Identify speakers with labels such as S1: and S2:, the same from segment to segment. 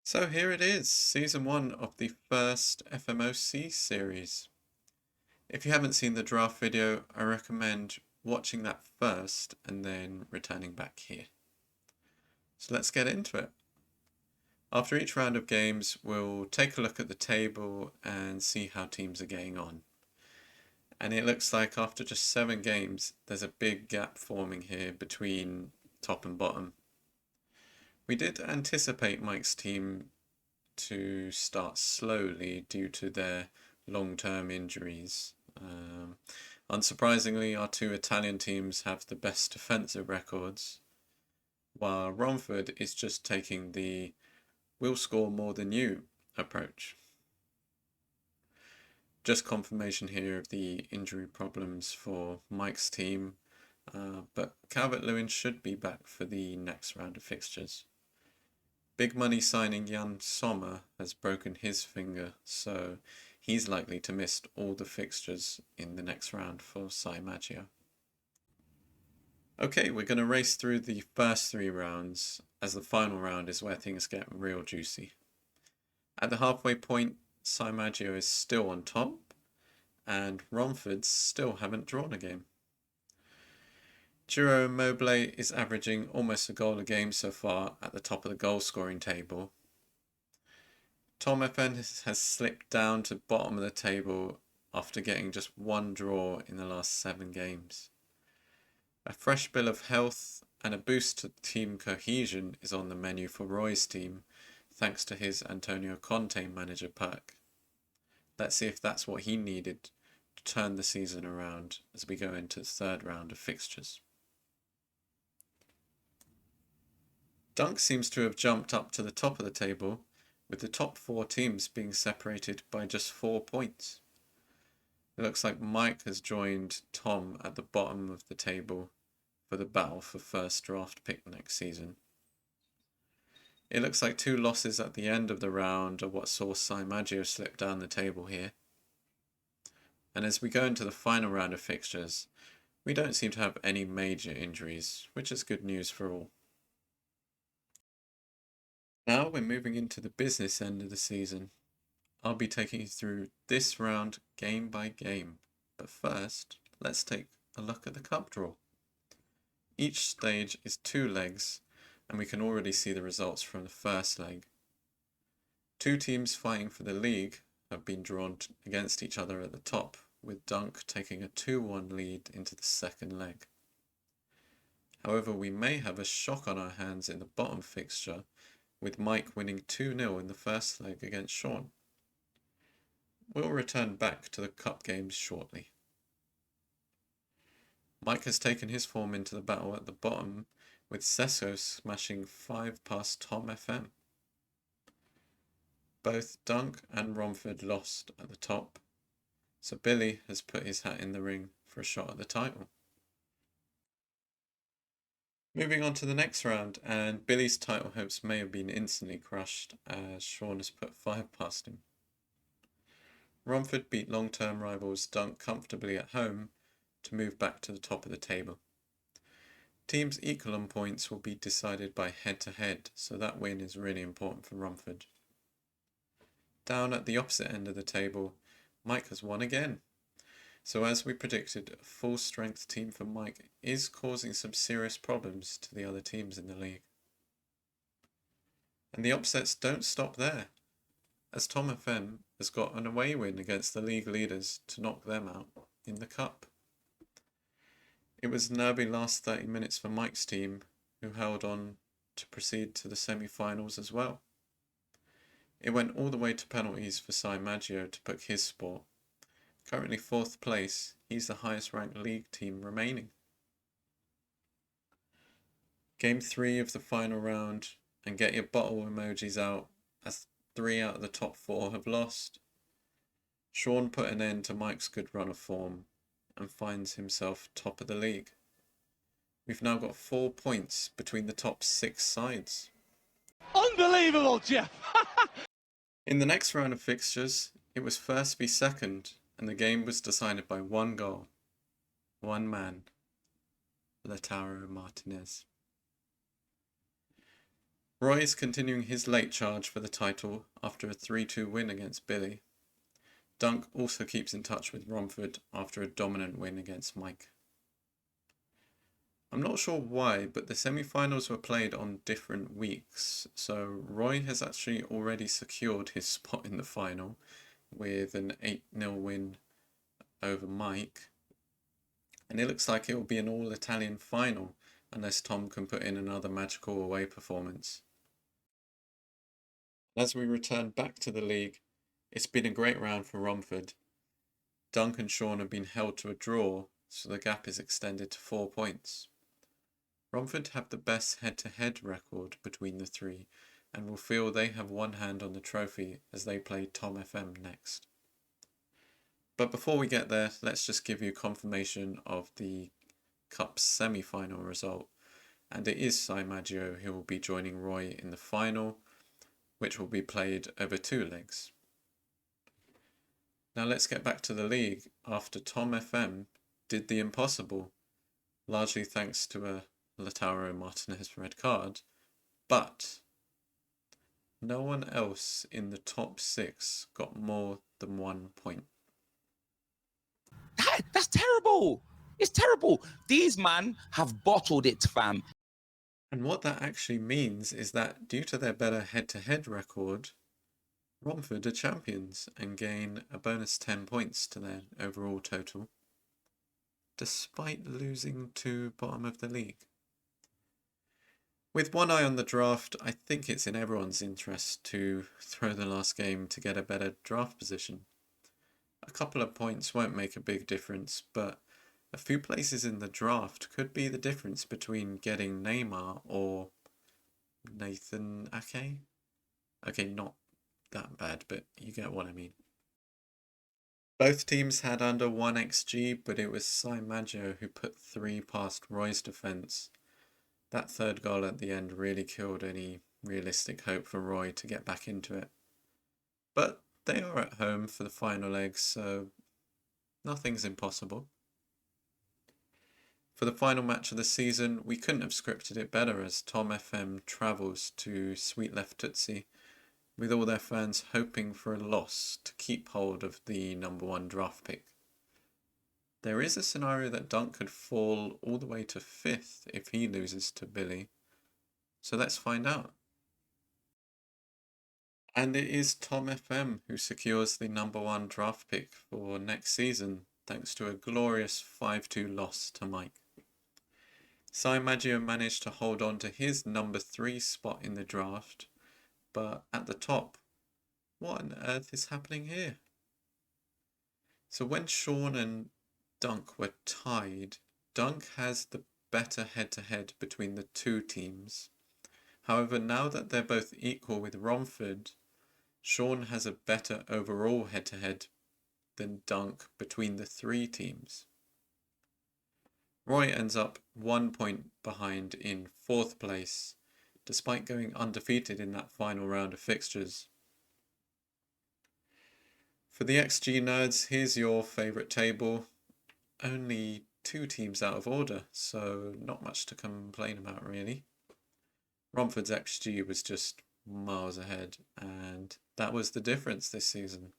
S1: So here it is, season 1 of the first FMOC series. If you haven't seen the draft video, I recommend watching that first and then returning back here. So let's get into it. After each round of games, we'll take a look at the table and see how teams are getting on. And it looks like after just 7 games, there's a big gap forming here between top and bottom. We did anticipate Mike's team to start slowly due to their long-term injuries. Unsurprisingly, our two Italian teams have the best defensive records, while Romford is just taking the "we'll score more than you" approach. Just confirmation here of the injury problems for Mike's team, but Calvert-Lewin should be back for the next round of fixtures. Big money signing Jan Sommer has broken his finger, so he's likely to miss all the fixtures in the next round for SAI Maggio. Okay, we're going to race through the first 3 rounds, as the final round is where things get real juicy. At the halfway point, SAI Maggio is still on top, and Romford still haven't drawn a game. Ciro Immobile is averaging almost a goal a game so far at the top of the goal scoring table. Tom FN has slipped down to bottom of the table after getting just 1 draw in the last 7 games. A fresh bill of health and a boost to team cohesion is on the menu for Roy's team, thanks to his Antonio Conte manager perk. Let's see if that's what he needed to turn the season around as we go into the 3rd round of fixtures. Dunk seems to have jumped up to the top of the table, with the top 4 teams being separated by just 4 points. It looks like Mike has joined Tom at the bottom of the table for the battle for first draft pick next season. It looks like 2 losses at the end of the round are what saw SAI Maggio slip down the table here. And as we go into the final round of fixtures, we don't seem to have any major injuries, which is good news for all. Now we're moving into the business end of the season. I'll be taking you through this round game by game, but first, let's take a look at the cup draw. Each stage is 2 legs, and we can already see the results from the first leg. 2 teams fighting for the league have been drawn against each other at the top, with Dunk taking a 2-1 lead into the second leg. However, we may have a shock on our hands in the bottom fixture, with Mike winning 2-0 in the first leg against Sean. We'll return back to the cup games shortly. Mike has taken his form into the battle at the bottom, with Sesso smashing 5 past Tom FM. Both Dunk and Romford lost at the top, so Billy has put his hat in the ring for a shot at the title. Moving on to the next round, and Billy's title hopes may have been instantly crushed as Sean has put 5 past him. Romford beat long-term rivals Dunk comfortably at home to move back to the top of the table. Teams equal on points will be decided by head-to-head, so that win is really important for Romford. Down at the opposite end of the table, Mike has won again. So as we predicted, a full-strength team for Mike is causing some serious problems to the other teams in the league. And the upsets don't stop there, as Tom FM has got an away win against the league leaders to knock them out in the cup. It was nervy last 30 minutes for Mike's team, who held on to proceed to the semi-finals as well. It went all the way to penalties for SAI Maggio to book his spot. Currently 4th place, he's the highest ranked league team remaining. Game 3 of the final round, and get your bottle emojis out as 3 out of the top 4 have lost. Sean put an end to Mike's good run of form and finds himself top of the league. We've now got 4 points between the top 6 sides.
S2: Unbelievable, Jeff!
S1: In the next round of fixtures, it was first v second, and the game was decided by 1 goal. 1 man. Lautaro Martinez. Roy is continuing his late charge for the title after a 3-2 win against Billy. Dunk also keeps in touch with Romford after a dominant win against Mike. I'm not sure why, but the semi-finals were played on different weeks, so Roy has actually already secured his spot in the final with an 8-0 win over Mike, and it looks like it will be an all-Italian final unless Tom can put in another magical away performance. As we return back to the league, it's been a great round for Romford. Dunk and Sean have been held to a draw, so the gap is extended to 4 points. Romford have the best head-to-head record between the three and will feel they have one hand on the trophy as they play Tom FM next. But before we get there, let's just give you confirmation of the Cup semi-final result, and it is Sai Maggio who will be joining Roy in the final, which will be played over 2 legs. Now let's get back to the league after Tom FM did the impossible, largely thanks to a Lautaro Martinez red card, but no one else in the top 6 got more than 1 point.
S3: That's terrible. It's terrible. These man have bottled it, fam.
S1: And what that actually means is that due to their better head-to-head record, Romford are champions and gain a bonus 10 points to their overall total, despite losing to bottom of the league. With one eye on the draft, I think it's in everyone's interest to throw the last game to get a better draft position. A couple of points won't make a big difference, but a few places in the draft could be the difference between getting Neymar or Nathan Ake. Okay, not that bad, but you get what I mean. Both teams had under 1 XG, but it was Sai Maggio who put 3 past Roy's defence. That third goal at the end really killed any realistic hope for Roy to get back into it. But they are at home for the final leg, so nothing's impossible. For the final match of the season, we couldn't have scripted it better as Tom FM travels to Sweet Left Tootsie, with all their fans hoping for a loss to keep hold of the number 1 draft pick. There is a scenario that Dunk could fall all the way to 5th if he loses to Billy, so let's find out. And it is Tom FM who secures the number 1 draft pick for next season, thanks to a glorious 5-2 loss to Mike. Sai Maggio managed to hold on to his number 3 spot in the draft, but at the top, what on earth is happening here? So when Sean and Dunk were tied, Dunk has the better head-to-head between the 2 teams. However, now that they're both equal with Romford, Sean has a better overall head-to-head than Dunk between the 3 teams. Roy ends up 1 point behind in 4th place, despite going undefeated in that final round of fixtures. For the XG nerds, here's your favourite table. Only 2 teams out of order, so not much to complain about really. Romford's XG was just miles ahead, and that was the difference this season.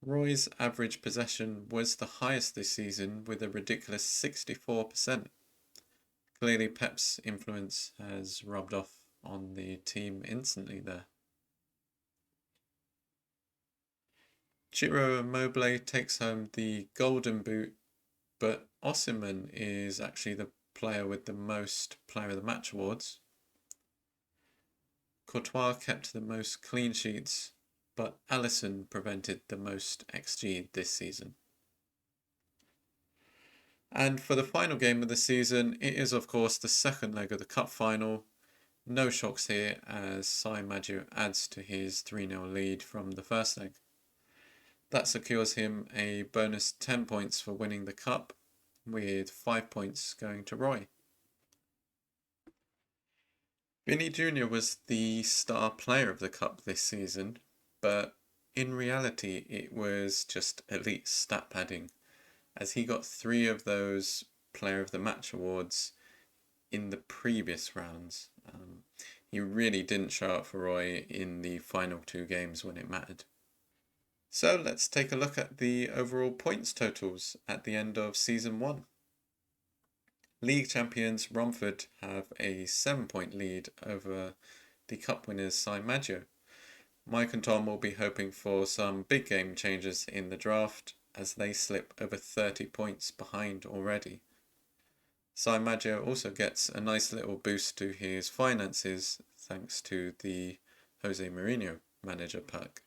S1: Roy's average possession was the highest this season with a ridiculous 64%. Clearly Pep's influence has rubbed off on the team instantly there. Ciro Immobile takes home the golden boot, but Osimhen is actually the player with the most player of the match awards. Courtois kept the most clean sheets, but Alisson prevented the most XG this season. And for the final game of the season, it is of course the second leg of the cup final. No shocks here as Sai Maggio adds to his 3-0 lead from the first leg. That secures him a bonus 10 points for winning the cup, with 5 points going to Roy. Vinny Jr. was the star player of the cup this season, but in reality it was just elite stat padding, as he got 3 of those player of the match awards in the previous rounds. He really didn't show up for Roy in the final 2 games when it mattered. So let's take a look at the overall points totals at the end of Season 1. League champions Romford have a 7-point lead over the cup winners Cy Maggio. Mike and Tom will be hoping for some big game changes in the draft as they slip over 30 points behind already. Cy Maggio also gets a nice little boost to his finances thanks to the Jose Mourinho manager pack.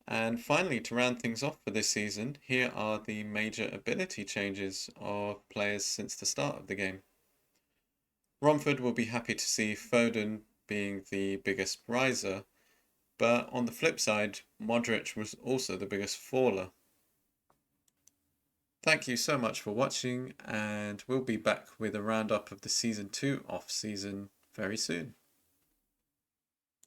S1: And finally, to round things off for this season, here are the major ability changes of players since the start of the game. Romford will be happy to see Foden being the biggest riser, but on the flip side, Modric was also the biggest faller. Thank you so much for watching, and we'll be back with a roundup of the Season 2 off-season very soon.